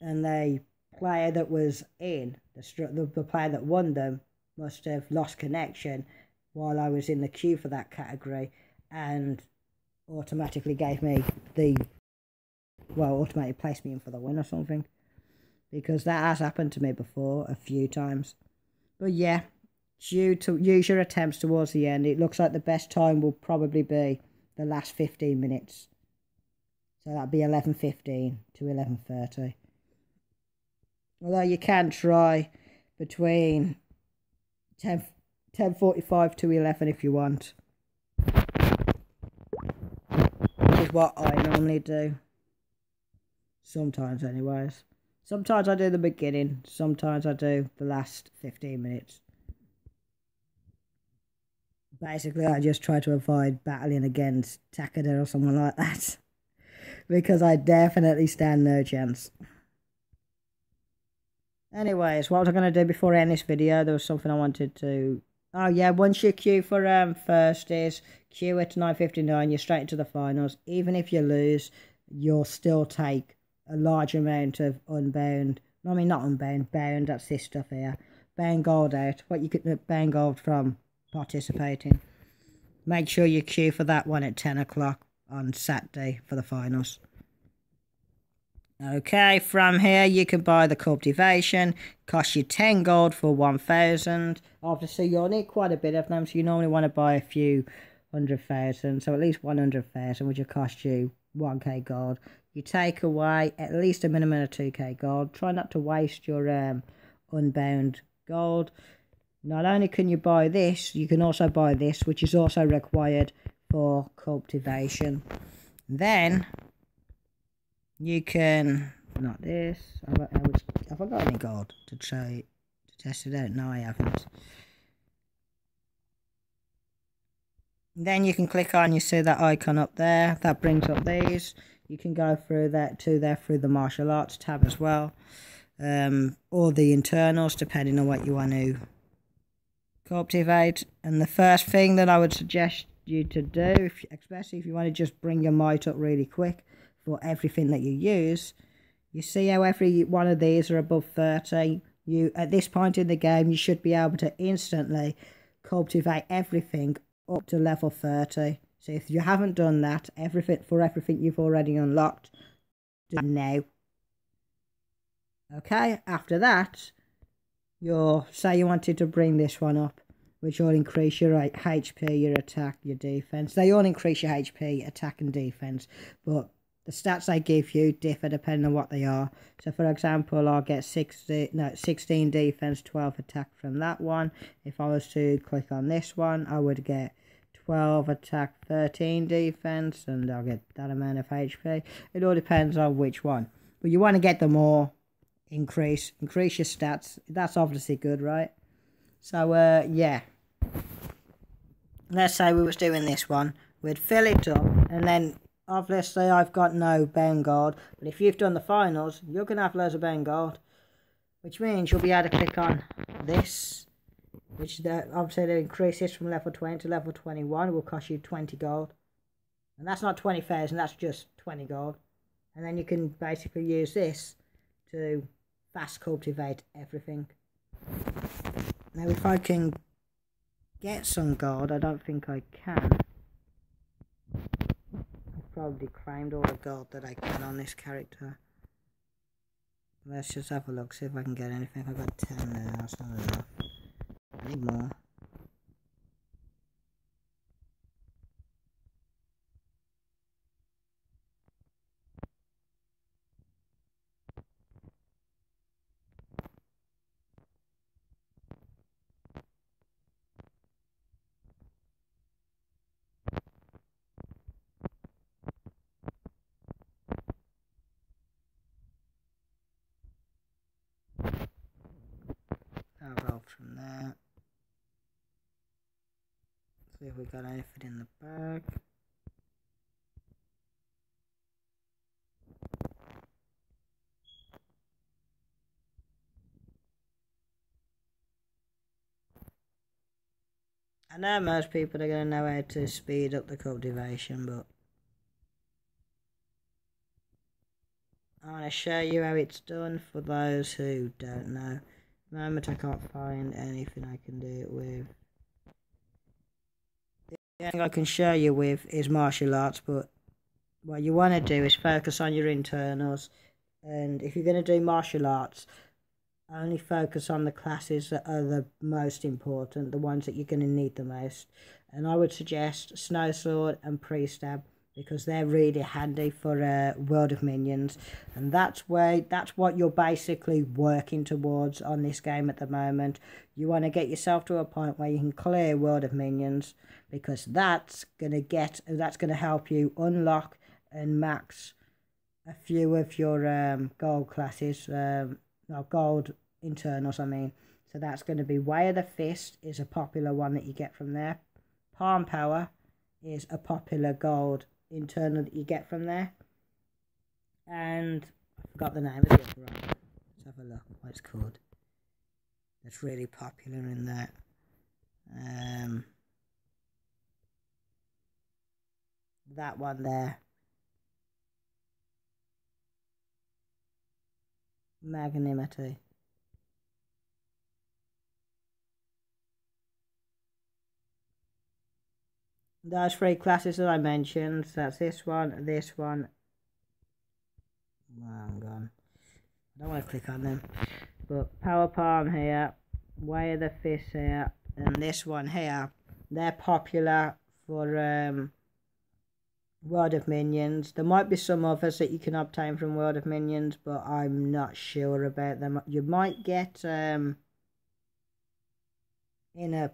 And the player that was in, the player that won them, must have lost connection while I was in the queue for that category and automatically gave me automatically placed me in for the win or something. Because that has happened to me before a few times. But yeah, use your attempts towards the end. It looks like the best time will probably be the last 15 minutes. So that'll be 11:15 to 11:30. Although you can try between 10:45 to 11 if you want. Which is what I normally do. Sometimes anyways. Sometimes I do the beginning. Sometimes I do the last 15 minutes. Basically, I just try to avoid battling against Takeda or someone like that. Because I definitely stand no chance. Anyways, what was I going to do before I end this video? There was something I wanted to... Oh yeah, once you queue for first is queue at 9:59, you're straight into the finals. Even if you lose, you'll still take a large amount of unbound... I mean, not unbound, bound, that's this stuff here. Bound gold out. What you could bound gold from participating. Make sure you queue for that one at 10 o'clock on Saturday for the finals. Okay, from here you can buy the cultivation. Costs you 10 gold for 1,000. Obviously you'll need quite a bit of them, so you normally want to buy a few 100,000. So at least 100,000, which will cost you 1k gold. You take away at least a minimum of 2k gold. Try not to waste your unbound gold. Not only can you buy this, you can also buy this, which is also required for cultivation. Then you can, not this, have I got any gold to try to test it out? No, I haven't. Then you can click on, you see that icon up there, that brings up these. You can go through that to there through the martial arts tab as well. Or the internals, depending on what you want to cultivate. And the first thing that I would suggest you to do, especially if you want to just bring your might up really quick for everything that you use, you see how every one of these are above 30. At this point in the game, you should be able to instantly cultivate everything up to level 30. So if you haven't done that, everything you've already unlocked, do it now. Okay, after that, say you wanted to bring this one up, which will increase your HP, your attack, your defense. They all increase your HP, attack and defense, but the stats they give you differ depending on what they are. So for example, I'll get 16 defense, 12 attack from that one. If I was to click on this one, I would get 12 attack, 13 defense, and I'll get that amount of HP. It all depends on which one. But you want to get them all. Increase your stats. That's obviously good, right? So yeah, let's say we was doing this one, we'd fill it up, and then obviously I've got no bound gold, but if you've done the finals, you're gonna have loads of bound gold, which means you'll be able to click on this, which obviously they increase this from level 20 to level 21. It will cost you 20 gold, and that's not 20,000, that's just 20 gold. And then you can basically use this to fast cultivate everything. Now if I can get some gold, I don't think I can. I've probably claimed all the gold that I can on this character. Let's just have a look, see if I can get anything. I've got 10 now, that's not enough. I need more. I'll roll from there. See if we got anything in the bag. I know most people are going to know how to speed up the cultivation, but I want to show you how it's done for those who don't know. At the moment I can't find anything I can do it with. The only thing I can show you with is martial arts, but what you want to do is focus on your internals, and if you're going to do martial arts, only focus on the classes that are the most important, the ones that you're going to need the most. And I would suggest Snow Sword and Pre-Stab, because they're really handy for World of Minions, and that's what you're basically working towards on this game at the moment. You want to get yourself to a point where you can clear World of Minions, because that's gonna help you unlock and max a few of your gold classes, gold internals I mean. So that's going to be Way of the Fist is a popular one that you get from there. Palm Power is a popular gold internal that you get from there. And I forgot the name of the other one. Let's have a look what it's called. That's really popular in there. That one there. Magnanimity. Those three classes that I mentioned, so that's this one. Oh, I'm gone. I don't want to click on them. But Power Palm here, Way of the Fist here, and this one here, they're popular for World of Minions. There might be some others that you can obtain from World of Minions, but I'm not sure about them. You might get Inner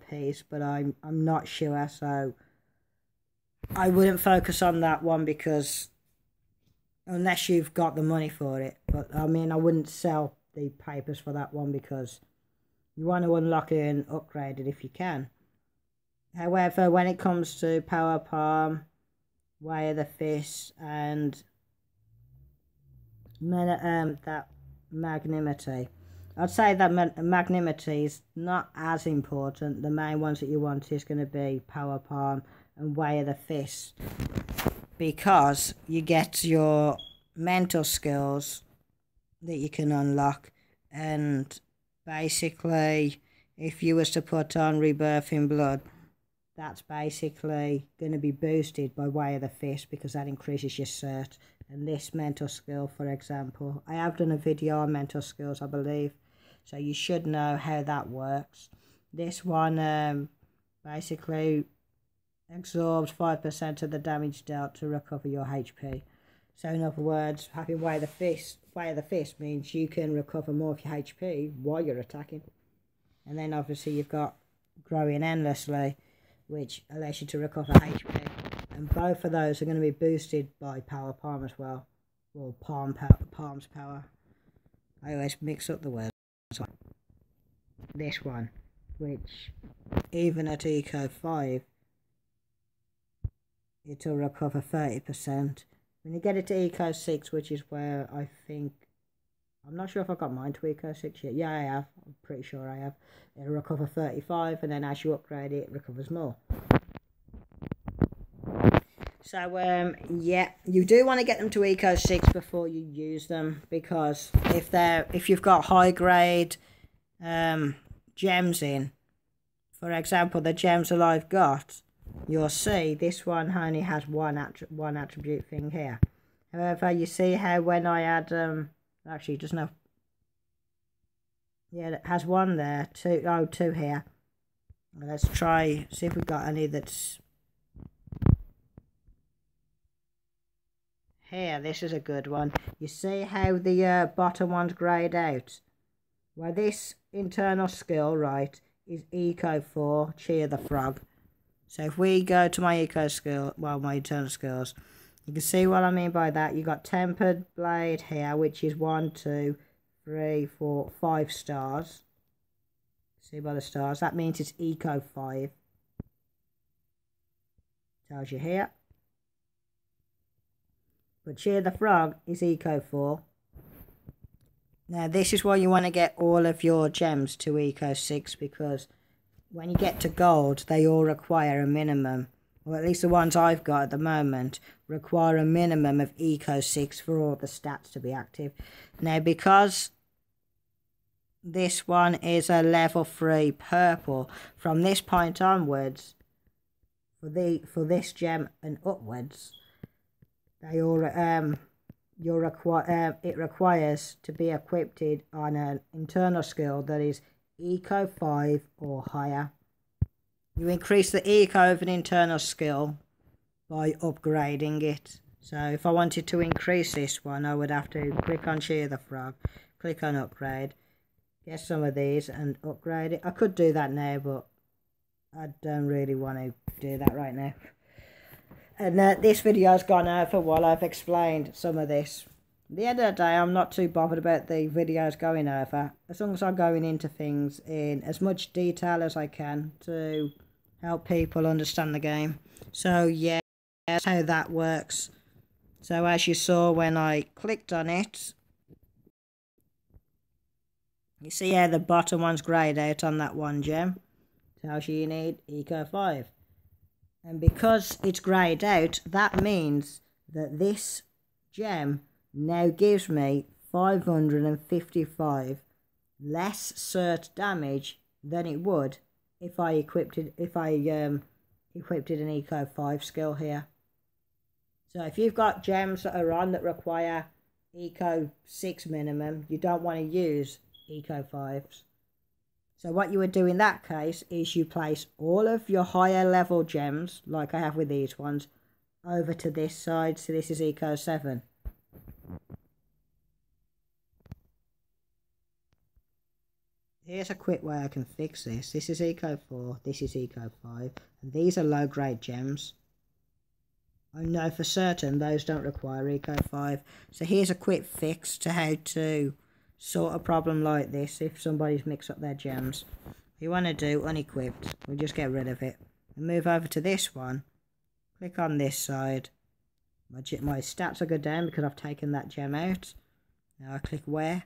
Peace, but I'm not sure, so I wouldn't focus on that one, because unless you've got the money for it. But I mean, I wouldn't sell the papers for that one, because you want to unlock it and upgrade it if you can. However, when it comes to Power Palm, Way of the Fist, and that Magnanimity, I'd say that Magnanimity is not as important. The main ones that you want is going to be Power Palm and Way of the Fist, because you get your mental skills that you can unlock. And basically, if you was to put on Rebirth in Blood, that's basically going to be boosted by Way of the Fist, because that increases your cert. And this mental skill, for example, I have done a video on mental skills, I believe, so you should know how that works. This one basically absorbs 5% of the damage dealt to recover your HP. So in other words, having Way of the Fist means you can recover more of your HP while you're attacking. And then obviously you've got Growing Endlessly, which allows you to recover HP. And both of those are going to be boosted by Power Palm as well. Or Palm's Power. I always mix up the words. This one, which even at Eco 5, it'll recover 30%. When you get it to Eco 6, which is where I think, I'm not sure if I got mine to Eco 6 yet. Yeah, I have. I'm pretty sure I have. It'll recover 35, and then as you upgrade it, it recovers more. So yeah, you do want to get them to Eco 6 before you use them, because if you've got high grade gems in, for example, the gems that I've got, you'll see this one only has one attribute thing here. However, you see how when I add actually just no, yeah, it has one there, two here. Let's try see if we've got any that's here. This is a good one. You see how the bottom one's greyed out? Well, this internal skill, right, is Eco 4, Cheer the Frog. So if we go to my Eco skill, well, my internal skills, you can see what I mean by that. You got Tempered Blade here, which is 1, 2, 3, 4, 5 stars. See by the stars, that means it's Eco 5. Tells you here. But Cheer the Frog is Eco 4. Now this is why you want to get all of your gems to Eco 6, because when you get to gold, they all require a minimum, or at least the ones I've got at the moment, require a minimum of Eco 6 for all the stats to be active. Now because this one is a level 3 purple, from this point onwards, for this gem and upwards, they all it requires to be equipped on an internal skill that is Eco 5 or higher. You increase the Eco of an internal skill by upgrading it. So if I wanted to increase this one, I would have to click on Cheer the Frog, click on Upgrade, get some of these and upgrade it. I could do that now, but I don't really want to do that right now. And this video has gone over while I've explained some of this. At the end of the day, I'm not too bothered about the videos going over, as long as I'm going into things in as much detail as I can to help people understand the game. So yeah, that's how that works. So as you saw when I clicked on it, you see how the bottom one's greyed out on that one gem. Tells you need Eco 5. And because it's greyed out, that means that this gem now gives me 555 less cert damage than it would if I equipped an Eco 5 skill here. So if you've got gems that are on that require Eco 6 minimum, you don't want to use Eco 5s. So what you would do in that case is you place all of your higher level gems, like I have with these ones, over to this side. So this is Eco 7. Here's a quick way I can fix this. This is Eco 4, this is Eco 5, and these are low grade gems. I know for certain those don't require Eco 5. So here's a quick fix to how to sort a problem like this if somebody's mixed up their gems. You want to do unequipped, we'll just get rid of it and move over to this one. Click on this side. My stats will go down because I've taken that gem out. Now I click where,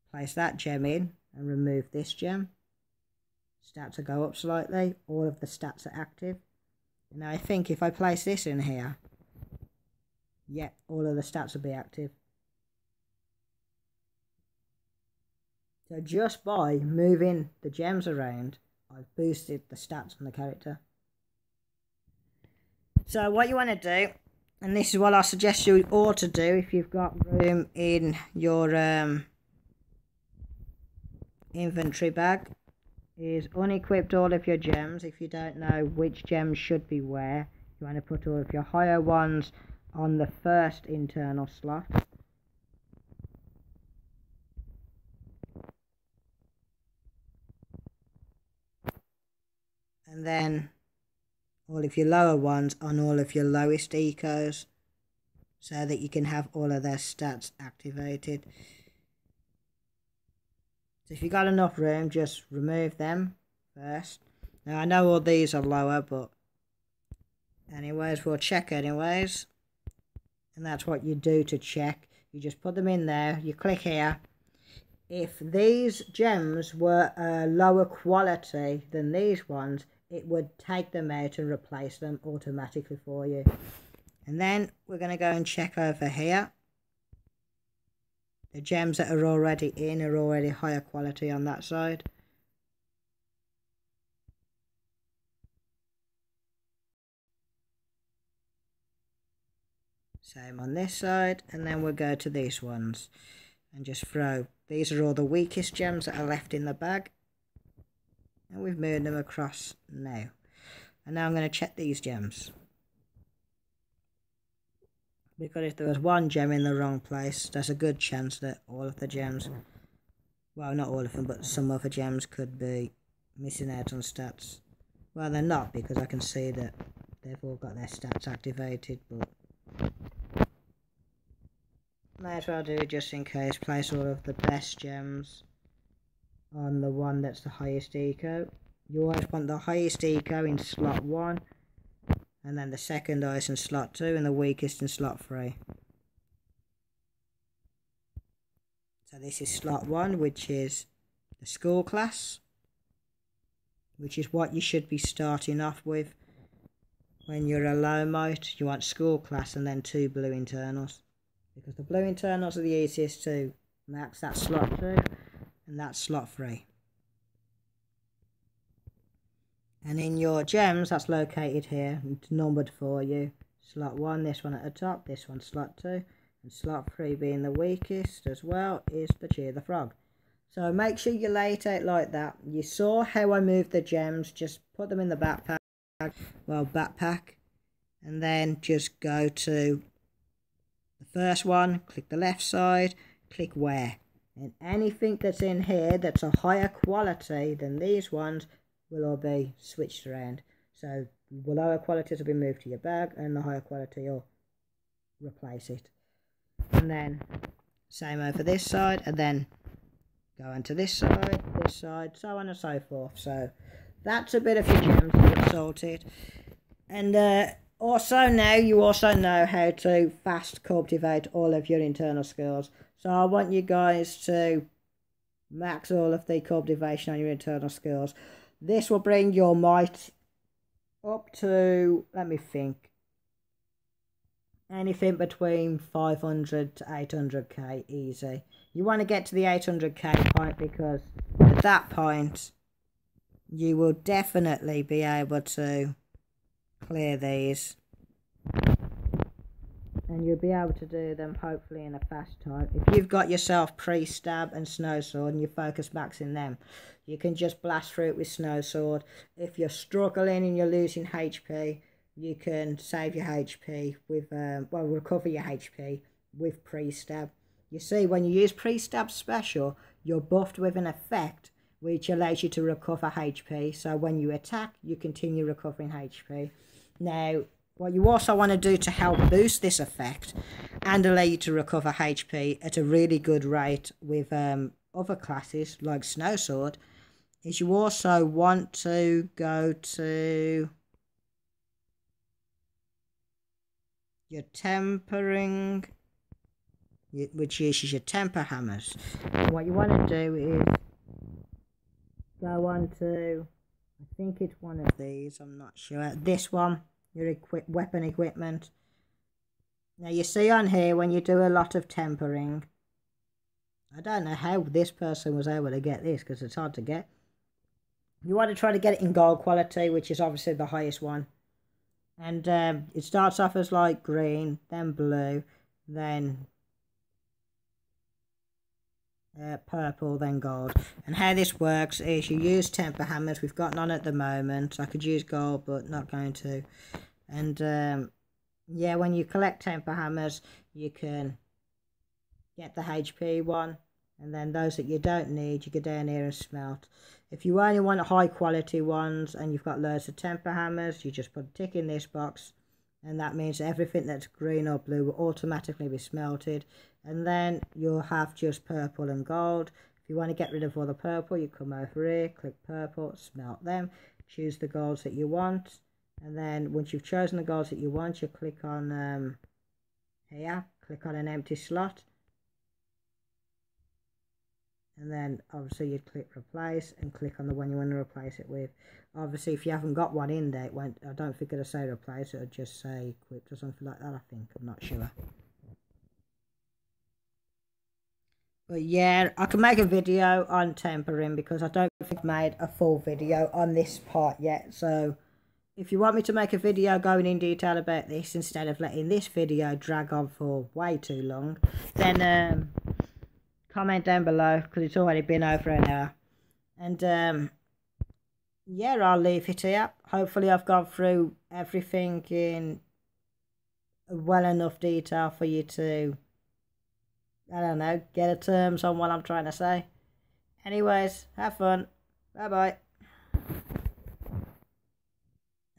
place that gem in and remove this gem. Stats will go up slightly, all of the stats are active. Now I think if I place this in here, yeah, all of the stats will be active. So just by moving the gems around, I've boosted the stats on the character. So what you want to do, and this is what I suggest you ought to do if you've got room in your inventory bag, is unequipped all of your gems. If you don't know which gems should be where, you want to put all of your higher ones on the first internal slot. And then all of your lower ones on all of your lowest ecos, so that you can have all of their stats activated. So if you've got enough room, just remove them first. Now I know all these are lower, but anyways, we'll check anyways. And that's what you do to check. You just put them in there, you click here. if these gems were lower quality than these ones, it would take them out and replace them automatically for you. And then we're going to go and check over here. The gems that are already in are already higher quality on that side. Same on this side, and then we'll go to these ones and just throw. These are all the weakest gems that are left in the bag, and we've moved them across now. And now I'm going to check these gems, because if there was one gem in the wrong place, there's a good chance that all of the gems, well, not all of them, but some other gems could be missing out on stats. Well, they're not, because I can see that they've all got their stats activated, but may as well do it just in case. Place all of the best gems on the one that's the highest eco. You always want the highest eco in slot 1, and then the second highest in slot 2, and the weakest in slot 3. So this is slot 1, which is the school class, which is what you should be starting off with when you're a low mote. You want school class and then 2 blue internals, because the blue internals are the easiest to max. That's slot 2 and that's slot 3. And in your gems, that's located here. It's numbered for you. Slot 1, this one at the top, this one slot 2, and slot 3 being the weakest as well is the Cheer the Frog. So make sure you lay it out like that. You saw how I moved the gems. Just put them in the backpack, and then just go to the first one, click the left side, click where, and anything that's in here that's a higher quality than these ones will all be switched around. So the lower qualities will be moved to your bag, and the higher quality will replace it. And then same over this side, and then go onto this side, so on and so forth. So that's a bit of your gems to get sorted. And also now you also know how to fast cultivate all of your internal skills. So I want you guys to max all of the cultivation on your internal skills. This will bring your might up to, let me think, anything between 500 to 800k easy. You want to get to the 800k point, because at that point you will definitely be able to clear these, and you'll be able to do them hopefully in a fast time. If you've got yourself pre-stab and snow sword and you focus maxing them, you can just blast through it with snow sword. If you're struggling and you're losing HP, you can save your HP with well, recover your HP with pre-stab. You see, when you use pre-stab special, you're buffed with an effect which allows you to recover HP, so when you attack you continue recovering HP. Now what you also want to do to help boost this effect and allow you to recover HP at a really good rate with other classes like Snow Sword is you also want to go to your tempering, which uses your temper hammers. And what you want to do is go on to, I think it's one of these, I'm not sure, this one, your weapon equipment. Now you see on here when you do a lot of tempering, I don't know how this person was able to get this because it's hard to get. You want to try to get it in gold quality, which is obviously the highest one. And it starts off as like green, then blue, then purple, then gold. And how this works is you use temper hammers. We've got none at the moment. I could use gold, but not going to. And yeah, when you collect temper hammers, you can get the HP one, and then those that you don't need, you go down here and smelt. If you only want high quality ones and you've got loads of temper hammers, you just put a tick in this box, and that means everything that's green or blue will automatically be smelted, and then you'll have just purple and gold. If you want to get rid of all the purple, you come over here, click purple, smelt them, choose the golds that you want, and then once you've chosen the golds that you want, you click on here, click on an empty slot, and then obviously you'd click replace and click on the one you want to replace it with. Obviously if you haven't got one in there, it won't, I don't think it'll say replace, it'll just say equipped or something like that, I think. I'm not sure. But yeah, I can make a video on tempering because I don't think I've made a full video on this part yet. So if you want me to make a video going in detail about this instead of letting this video drag on for way too long, then comment down below because it's already been over an hour. And yeah, I'll leave it here. Hopefully I've gone through everything in well enough detail for you to, I don't know, get a terms on what I'm trying to say. Anyways, have fun. Bye bye.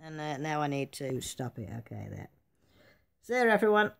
And now I need to stop it. Okay, there. See you everyone.